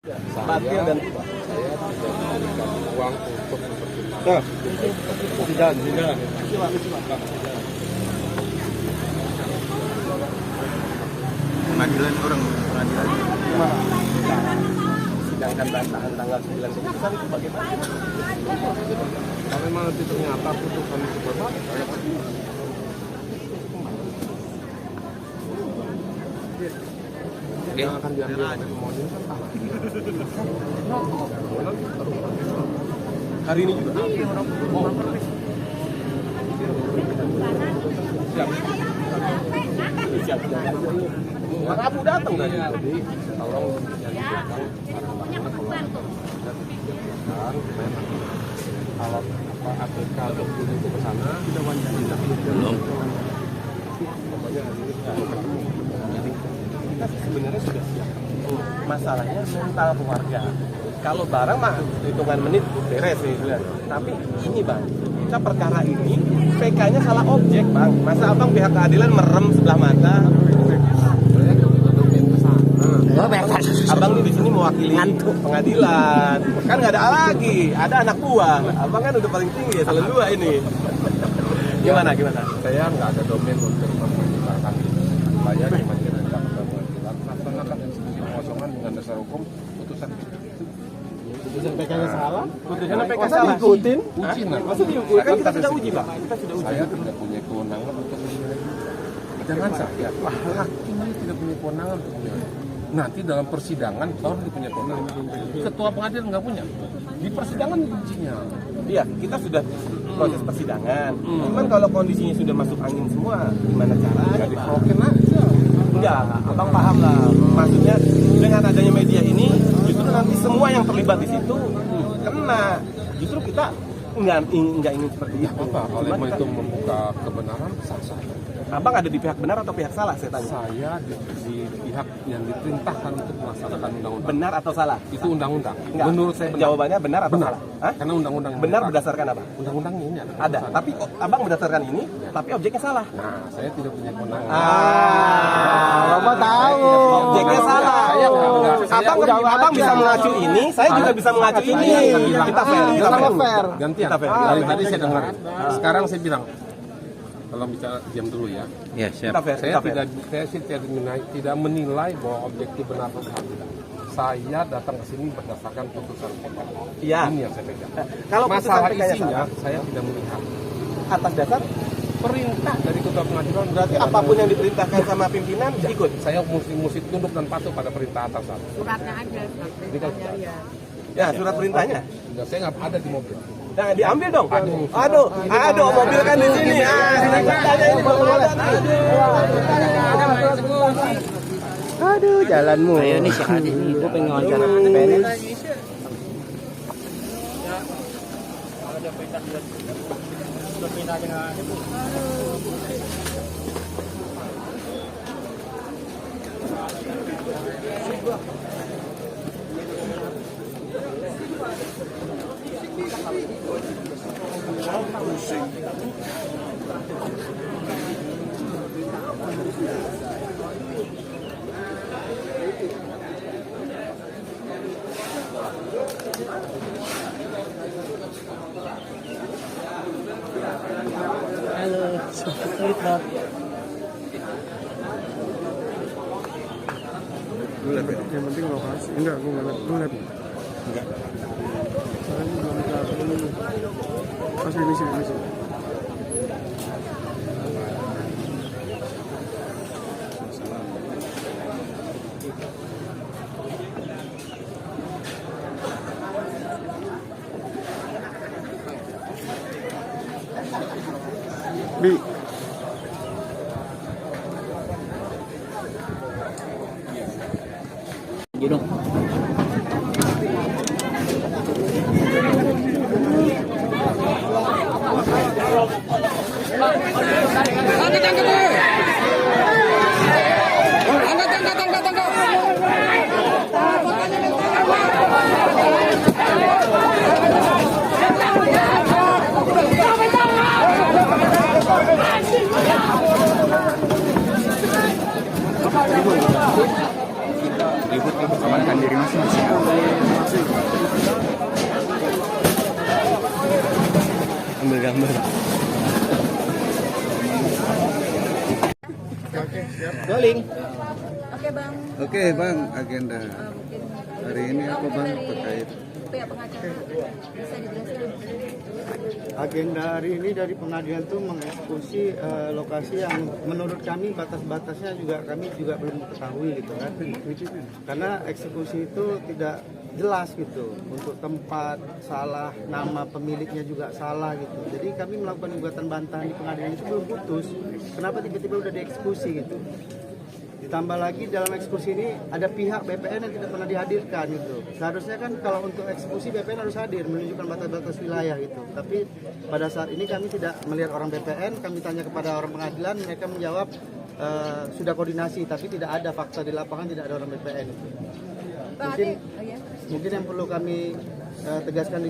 Batil dan saya tidak memberikan uang untuk mempertimbangkan. jalan. Pengadilan orang pengadilan. Sidangkan bantahan tanggal 9 keputusan itu bagaimana? Kalau memang nanti ternyata putusan itu berbeda, saya pasti yang akan diambil oleh pemohon kan kalah. Hari ini juga. Siap. Pak Abu datang tadi. Jadi tolong yang di belakang barang-barangnya kalau APK dokter itu ke sana kita wawancara belum. Pokoknya hari ini kita ketemu. Kita sebenarnya sudah siap. Masalahnya mental keluarga. Kalau barang mah hitungan menit beres sih. Tapi ini bang, kita perkara ini PK-nya salah objek bang. Masa abang pihak keadilan merem sebelah mata? Abang nih di sini mewakili pengadilan. Kan nggak ada lagi, ada anak buah. Abang kan udah paling tinggi ya, salah dua ini. Gimana? Saya nggak ada domain untuk mempertimbangkan itu. Saya cuma diminta kepada pengadilan melaksanakan institusi pengosongan dengan dasar hukum putusan itu. Putusan PK-nya salah? Putusan PK salah? Ikutin? Uji nanti. Maksudnya diukur? Kan kita sudah uji pak. Kita sudah uji. Saya tidak punya kewenangan untuk menilai. Jangan saya, hakim ini tidak punya kewenangan untuk menilai. Nanti dalam persidangan baru dia punya kewenangan. Ketua pengadilan nggak punya. Di persidangan ujinya. Iya, kita sudah proses persidangan. Cuman kalau kondisinya sudah masuk angin semua, gimana caranya? Jadi broken aja. Enggak, abang paham lah. Maksudnya dengan adanya media ini, justru nanti semua yang terlibat di situ kena. Justru kita nggak ingin seperti itu. Apa? Kalau Cuman itu membuka kebenaran sah-sah. abang ada di pihak benar atau pihak salah? Saya tanya. Saya di pihak yang diperintahkan untuk melaksanakan undang-undang. Benar atau salah? Itu undang-undang. Enggak. Menurut saya benar. Jawabannya benar atau Benar. salah? Hah? Karena undang-undang yang Benar dipakai. berdasarkan apa? Undang-undangnya ini Ada. Tapi abang berdasarkan ini, tapi objeknya salah. Nah, saya tidak punya kewenangan. Bapak tahu. Objeknya salah. Saya enggak. Abang bisa mengacu ini, saya juga bisa mengacu ini. Kita fair. Gantian. Kita fair. Dari tadi saya dengar. Sekarang saya bilang, kalau bicara diam dulu ya. Ya, siap. Kita fair. Saya sih tidak menilai bahwa objek itu benar atau salah. Saya datang ke sini berdasarkan putusan PK. Iya. Ini yang saya pegang. Kalau putusan Masalah PK-nya isinya salah, saya tidak melihat. atas dasar Perintah dari ketua pengadilan berarti apapun yang diperintahkan sama pimpinan ikut. saya mesti tunduk dan patuh pada perintah atasan. Suratnya aja, perintahnya ya. Ya, surat perintahnya. Nah, saya nggak ada di mobil. Nah, diambil dong. Aduh, mobil kan di sini. Surat perintahnya ini belum ada. Aduh, jalanmu. Ayo nih siapa aja nih? Gue pengen wawancara PNS. Yang penting lokasi. Enggak, gue nggak lihat. Lu lihat nggak? Enggak. Soalnya belum tahu. Pas ini sih. Bi. Gitu. Ribut-ribut amankan diri masing-masing. Rolling. Oke bang. Oke Bang, agenda Mungkin hari ini apa Bang terkait? pihak pengacara bisa dijelaskan. Agenda hari ini dari pengadilan itu mengeksekusi lokasi yang menurut kami batas-batasnya juga kami juga belum ketahui gitu kan. Karena eksekusi itu tidak jelas gitu, untuk tempat salah, nama pemiliknya juga salah gitu. Jadi kami melakukan gugatan bantahan di pengadilan itu belum putus. Kenapa tiba-tiba udah dieksekusi gitu? Ditambah lagi dalam eksekusi ini ada pihak BPN yang tidak pernah dihadirkan gitu. Seharusnya kan kalau untuk eksekusi BPN harus hadir menunjukkan batas-batas wilayah gitu. Tapi pada saat ini kami tidak melihat orang BPN, kami tanya kepada orang pengadilan, mereka menjawab sudah koordinasi tapi tidak ada fakta di lapangan, tidak ada orang BPN gitu. Bang Mungkin Ade, oh ya. mungkin yang perlu kami tegaskan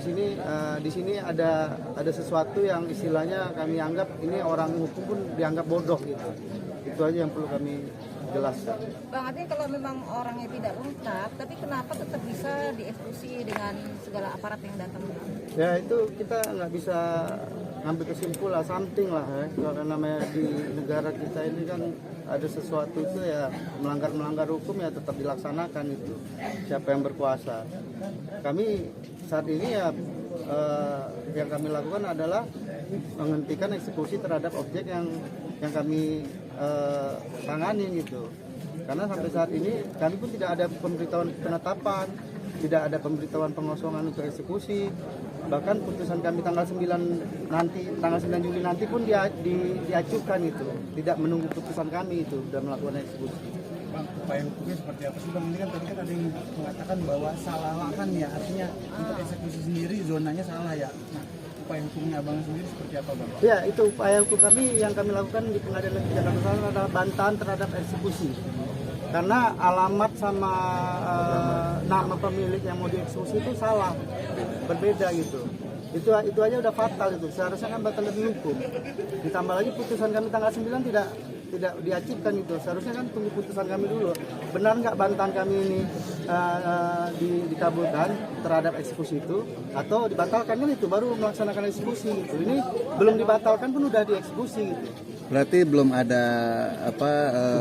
di sini ada sesuatu yang istilahnya kami anggap ini orang hukum pun dianggap bodoh gitu. Itu aja yang perlu kami jelaskan. Bang Ade, kalau memang orangnya tidak lengkap, tapi kenapa tetap bisa dieksekusi dengan segala aparat yang datang? Ya itu kita nggak bisa ngambil kesimpulan something lah ya. Kalau namanya di negara kita ini kan ada sesuatu itu ya melanggar hukum ya tetap dilaksanakan itu. Siapa yang berkuasa. Kami saat ini ya yang kami lakukan adalah menghentikan eksekusi terhadap objek yang kami tangani gitu. Karena sampai saat ini kami pun tidak ada pemberitahuan penetapan, tidak ada pemberitahuan pengosongan untuk eksekusi. Bahkan putusan kami tanggal 9 Juli nanti pun diajukan itu, tidak menunggu putusan kami itu sudah melakukan eksekusi. Bang, upaya hukumnya seperti apa sih Bang? Ini kan tadi kan ada yang mengatakan bahwa salah lahan ya, artinya untuk eksekusi sendiri zonanya salah ya. Nah, upaya hukumnya Abang sendiri seperti apa Bang? Ya, itu upaya hukum kami yang kami lakukan di Pengadilan Negeri Jakarta Selatan adalah bantahan terhadap eksekusi. Karena alamat sama nama pemilik yang mau dieksekusi itu salah, berbeda gitu. Itu aja udah fatal itu. Seharusnya kan batal demi hukum. Ditambah lagi putusan kami tanggal 9 tidak diajukan itu. Seharusnya kan tunggu putusan kami dulu. Benar nggak bantahan kami ini dikabulkan terhadap eksekusi itu atau dibatalkan kan itu baru melaksanakan eksekusi gitu. Ini belum dibatalkan pun udah dieksekusi gitu. Berarti belum ada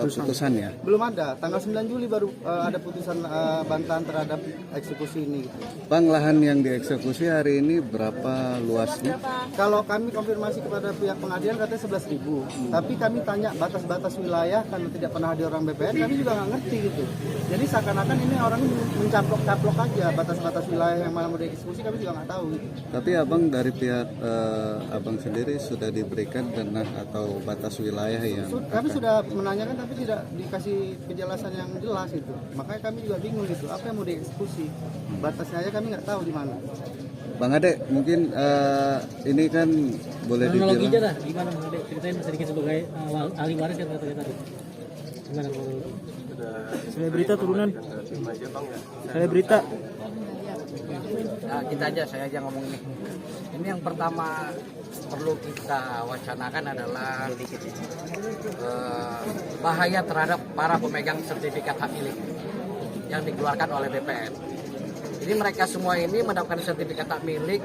putusannya? Belum ada. Tanggal 9 Juli baru ada putusan bantahan terhadap eksekusi ini. Bang, lahan yang dieksekusi hari ini berapa luasnya? Kalau kami konfirmasi kepada pihak pengadilan katanya 11.000. Tapi kami tanya batas-batas wilayah karena tidak pernah ada orang BPN, kami juga nggak ngerti gitu. Jadi seakan-akan ini orang mencaplok-caplok aja batas-batas wilayah yang mana mau dieksekusi, kami juga nggak tahu gitu. Tapi Abang dari pihak Abang sendiri sudah diberikan tanah atau batas wilayah yang Kami sudah menanyakan tapi tidak dikasih kejelasan yang jelas itu. Makanya kami juga bingung gitu, apa yang mau dieksekusi. Batasnya aja kami nggak tahu di mana. Bang Ade, mungkin ini kan boleh kronologi aja dibilang dah, gimana Bang Ade? Ceritain sedikit sebagai ahli waris yang kata tadi. Gimana Bang? Saya berita turunan. Saya berita. Nah, kita aja, saya aja ngomong ini. Ini yang pertama perlu kita wacanakan adalah bahaya terhadap para pemegang sertifikat hak milik yang dikeluarkan oleh BPN. Jadi mereka semua ini mendapatkan sertifikat hak milik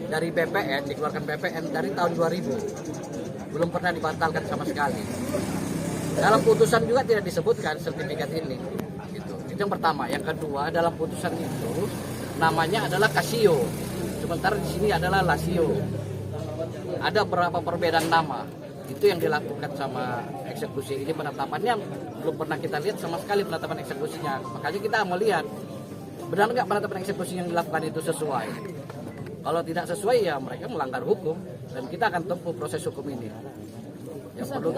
dari BPN, dikeluarkan BPN dari tahun 2000. Belum pernah dibatalkan sama sekali. Dalam putusan juga tidak disebutkan sertifikat ini. Gitu. Itu yang pertama. Yang kedua, dalam putusan itu namanya adalah Casio. Sementara di sini adalah Lasio. Ada beberapa perbedaan nama. Itu yang dilakukan sama eksekusi. Ini penetapannya belum pernah kita lihat sama sekali penetapan eksekusinya. Makanya kita mau lihat benar nggak penetapan eksekusi yang dilakukan itu sesuai. Kalau tidak sesuai ya mereka melanggar hukum dan kita akan tempuh proses hukum ini. Yang perlu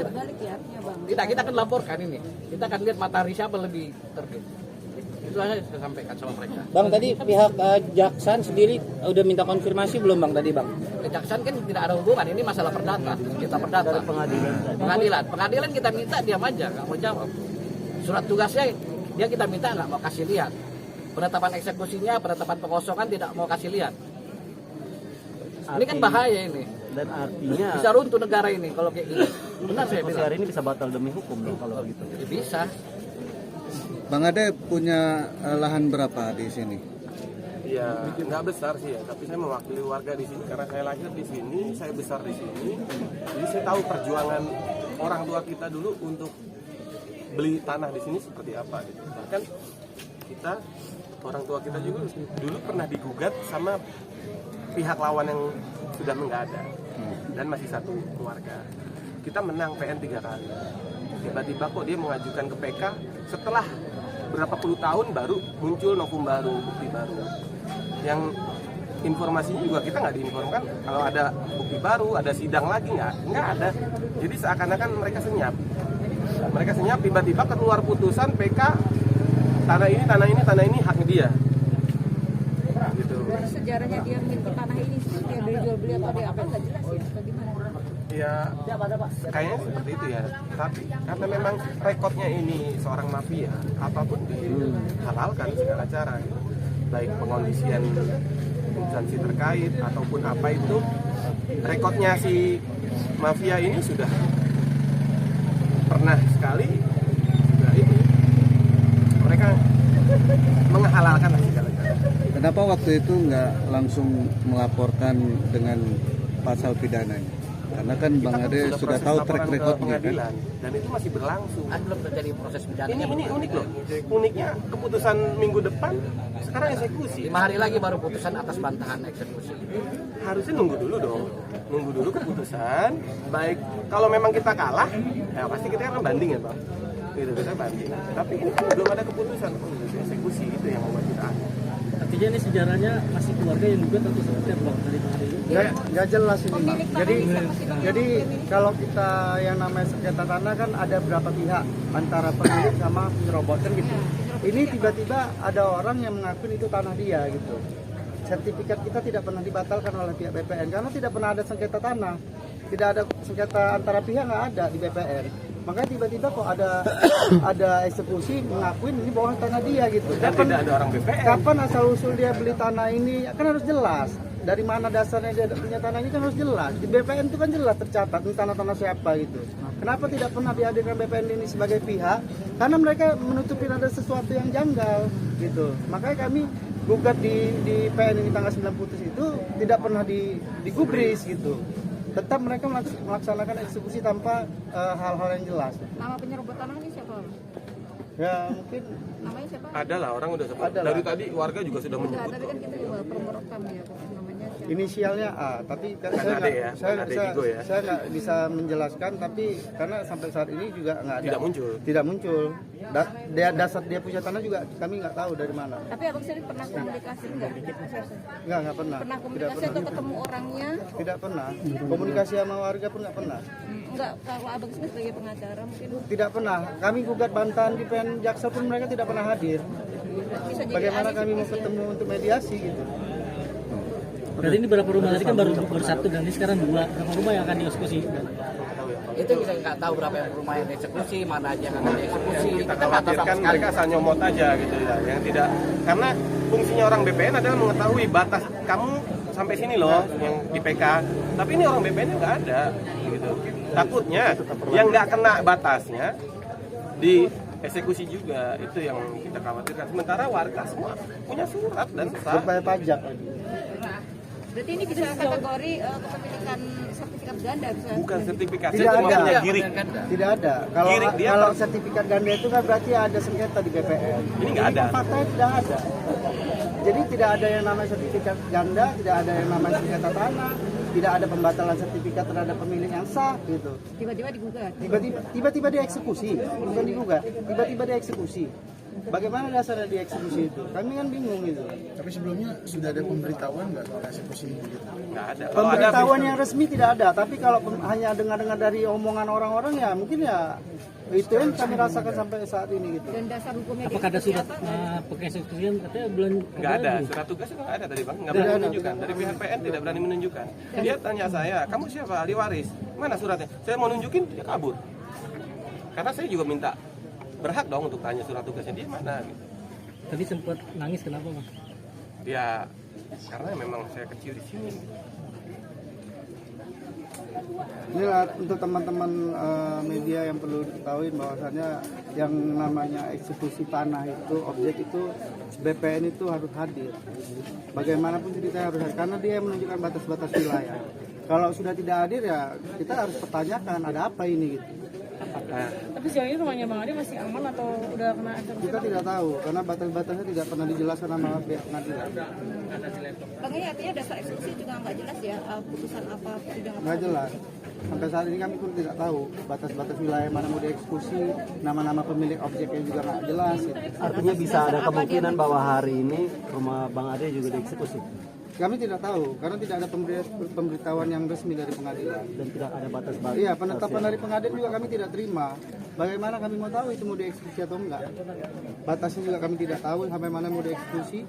kita kita akan laporkan ini. Kita akan lihat matahari siapa lebih terbit. Itu aja saya sampaikan sama mereka. Bang, tadi pihak Jaksan sendiri udah minta konfirmasi belum Bang tadi Bang? Jaksan kan tidak ada hubungan, ini masalah perdata. Kita perdata. Pengadilan kita minta diam aja, nggak mau jawab. Surat tugasnya dia kita minta nggak mau kasih lihat. Penetapan eksekusinya, penetapan pengosongan tidak mau kasih lihat. Ini kan bahaya ini. Dan artinya Bisa runtuh negara ini kalau kayak gini. Benar saya bilang. hari ini bisa batal demi hukum dong kalau begitu. Ya, bisa. Bang Ade punya lahan berapa di sini? Ya nggak besar sih ya, tapi saya mewakili warga di sini karena saya lahir di sini, saya besar di sini. Jadi saya tahu perjuangan orang tua kita dulu untuk beli tanah di sini seperti apa gitu. Bahkan kita, orang tua kita juga dulu pernah digugat sama pihak lawan yang sudah mengada dan masih satu keluarga. Kita menang PN 3 kali. Tiba-tiba kok dia mengajukan ke PK setelah berapa puluh tahun baru muncul novum baru, bukti baru. Yang informasinya juga kita nggak diinformkan kalau ada bukti baru, ada sidang lagi, nggak ada. Jadi seakan-akan mereka senyap. Mereka senyap, tiba-tiba keluar putusan PK tanah ini haknya dia. Gitu. Dari sejarahnya dia miliki tanah ini, dia beli jual beli atau dia apa nggak jelas ya, atau gimana? Ya, kayaknya seperti itu ya. Tapi karena memang rekodnya ini seorang mafia, apapun dihalalkan segala cara. Baik pengondisian instansi terkait ataupun apa itu, rekodnya si mafia ini sudah pernah sekali sudah ini mereka menghalalkan segala cara. Kenapa waktu itu nggak langsung melaporkan dengan pasal pidananya? Karena kan Bang Ade sudah tahu track recordnya kan? Dan itu masih berlangsung. Kan belum terjadi proses pidana. Ini unik loh. Uniknya keputusan minggu depan sekarang eksekusi. 5 hari lagi baru putusan atas bantahan eksekusi. Harusnya nunggu dulu dong. Nunggu dulu keputusan. Baik kalau memang kita kalah, ya pasti kita akan banding ya Bang. Gitu, kita banding. Tapi ini kan belum ada keputusan eksekusi, itu yang membuat kita aneh. Artinya ini sejarahnya masih keluarga yang gugat atau seperti apa Bang dari hari ini? Nggak jelas ini Bang. Jadi kalau kita yang namanya sengketa tanah kan ada berapa pihak antara pemilik sama penyerobot kan gitu. Ini tiba-tiba ada orang yang mengaku itu tanah dia gitu. Sertifikat kita tidak pernah dibatalkan oleh pihak BPN karena tidak pernah ada sengketa tanah. Tidak ada sengketa antara pihak, nggak ada di BPN. Makanya tiba-tiba kok ada eksekusi mengakuin ini bahwa tanah dia gitu. Dan tidak ada orang BPN. Kapan asal usul dia beli tanah ini kan harus jelas. Dari mana dasarnya dia punya tanah ini kan harus jelas. Di BPN itu kan jelas tercatat ini tanah-tanah siapa gitu. Kenapa tidak pernah dihadirkan BPN ini sebagai pihak? Karena mereka menutupin ada sesuatu yang janggal gitu. Makanya kami gugat di PN ini tanggal 9 putus itu tidak pernah digubris gitu. Tetap mereka melaksanakan eksekusi tanpa hal-hal yang jelas. Nama penyerobot tanah ini siapa? Ya mungkin Namanya siapa? Ada lah, orang udah sebut. Ada Dari lah. tadi warga juga sudah Enggak, menyebut. tapi kan kita juga perlu merekam ya, namanya siapa? inisialnya A, tapi Kan ada ya, kan ada Digo ya. saya nggak bisa menjelaskan, tapi karena sampai saat ini juga nggak ada. Tidak muncul. Dasar dia punya tanah juga kami nggak tahu dari mana. Tapi Abang Syarif pernah komunikasi enggak? Nggak pernah. Pernah komunikasi atau ketemu orangnya? Tidak pernah. Komunikasi sama warga pun nggak pernah. Enggak, kalau Abang sendiri sebagai pengacara mungkin Tidak pernah. Kami gugat bantahan di PN Jaksa pun mereka tidak pernah hadir. bisa jadi Bagaimana ahli kami mau seperti ketemu untuk mediasi gitu? Berarti ini berapa rumah tadi kan baru satu dan ini sekarang 2. Berapa rumah yang akan dieksekusi? Itu kita nggak tahu berapa yang rumah yang dieksekusi, mana aja yang akan dieksekusi. Kita Kita nggak tahu sama khawatirkan sekali. mereka asal nyomot aja gitu ya, yang tidak, karena fungsinya orang BPN adalah mengetahui batas kamu sampai sini loh yang di PK, tapi ini orang BPN nggak ada gitu. Takutnya yang nggak kena batasnya di eksekusi juga, itu yang kita khawatirkan. Sementara warga semua punya surat dan sah. Berbayar pajak lagi. Berarti ini bisa kategori kepemilikan sertifikat ganda bisa. Bukan sertifikat, Tidak itu cuma ada. punya giring. Tidak ada. Kalau Giring dia kalau sertifikat ganda itu kan berarti ada sengketa di BPN. Ini nggak ada. kan faktanya tidak ada. Jadi tidak ada yang namanya sertifikat ganda, tidak ada yang namanya sengketa tanah, tidak ada pembatalan sertifikat terhadap pemilik yang sah gitu. Tiba-tiba digugat. Tiba-tiba dieksekusi, bukan digugat. Tiba-tiba dieksekusi. Bagaimana dasarnya dieksekusi itu? Kami kan bingung gitu. Tapi sebelumnya sudah ada pemberitahuan nggak soal eksekusi gitu? Nggak ada. Kalau ada Pemberitahuan yang resmi tidak ada, tapi kalau hanya dengar-dengar dari omongan orang-orang ya mungkin ya itu yang kami rasakan sampai saat ini gitu. Dan dasar hukumnya Apakah ada surat pengeksekusian katanya belum nggak ada, surat tugas nggak ada tadi bang, nggak berani menunjukkan. Dari pihak PN tidak berani menunjukkan. Dia tanya saya, kamu siapa? Ahli waris. Mana suratnya? Saya mau nunjukin, dia kabur. Karena saya juga minta berhak dong untuk tanya surat tugasnya dia mana. Gitu. Tadi sempat nangis kenapa Mas? Ya karena memang saya kecil di sini. Inilah untuk teman-teman media yang perlu diketahui bahwasannya yang namanya eksekusi tanah itu, objek itu BPN itu harus hadir. Bagaimanapun ceritanya harus hadir karena dia yang menunjukkan batas-batas wilayah. Kalau sudah tidak hadir ya kita harus pertanyakan ada apa ini gitu. Tapi sejauh ini rumahnya Bang Ade masih aman atau udah kena eksekusi? Kita tidak tahu karena batas-batasnya tidak pernah dijelaskan sama pihak pengadilan. Bang, ini artinya dasar eksekusi juga nggak jelas ya, putusan apa, persidangan Nggak jelas. Sampai saat ini kami pun tidak tahu batas-batas wilayah mana mau dieksekusi, nama-nama pemilik objeknya juga nggak jelas. Artinya bisa ada kemungkinan bahwa hari ini rumah Bang Ade juga dieksekusi Kami tidak tahu karena tidak ada pemberitahuan yang resmi dari pengadilan. dan tidak ada batas-batas. Iya, penetapan dari pengadilan juga kami tidak terima. Bagaimana kami mau tahu itu mau dieksekusi atau enggak? Batasnya juga kami tidak tahu sampai mana mau dieksekusi.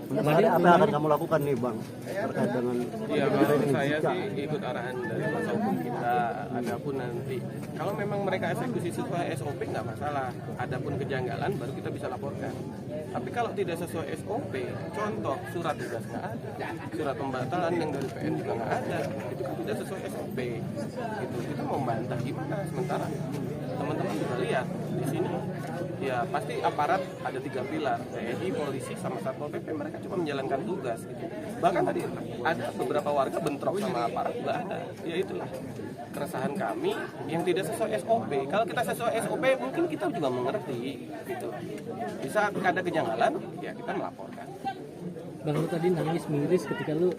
Menurut Ade, apa yang akan kamu lakukan nih Bang terkait dengan Ya kalau saya sih ikut arahan dari kuasa hukum kita. Adapun nanti kalau memang mereka eksekusi sesuai SOP nggak masalah. Adapun kejanggalan baru kita bisa laporkan. Tapi kalau tidak sesuai SOP, contoh surat tugas nggak ada, surat pembatalan yang dari PN juga nggak ada, itu kan tidak sesuai SOP. Gitu. Kita mau membantah gimana? Sementara teman-teman bisa lihat di sini. Ya pasti aparat ada 3 pilar, TNI, polisi, sama Satpol PP, mereka cuma menjalankan tugas gitu. Bahkan tadi ada beberapa warga bentrok sama aparat juga ada. Ya itulah keresahan kami yang tidak sesuai SOP. Kalau kita sesuai SOP mungkin kita juga mengerti gitu. Bisa ada kejanggalan ya kita melaporkan. Bang, lu tadi nangis miris ketika lu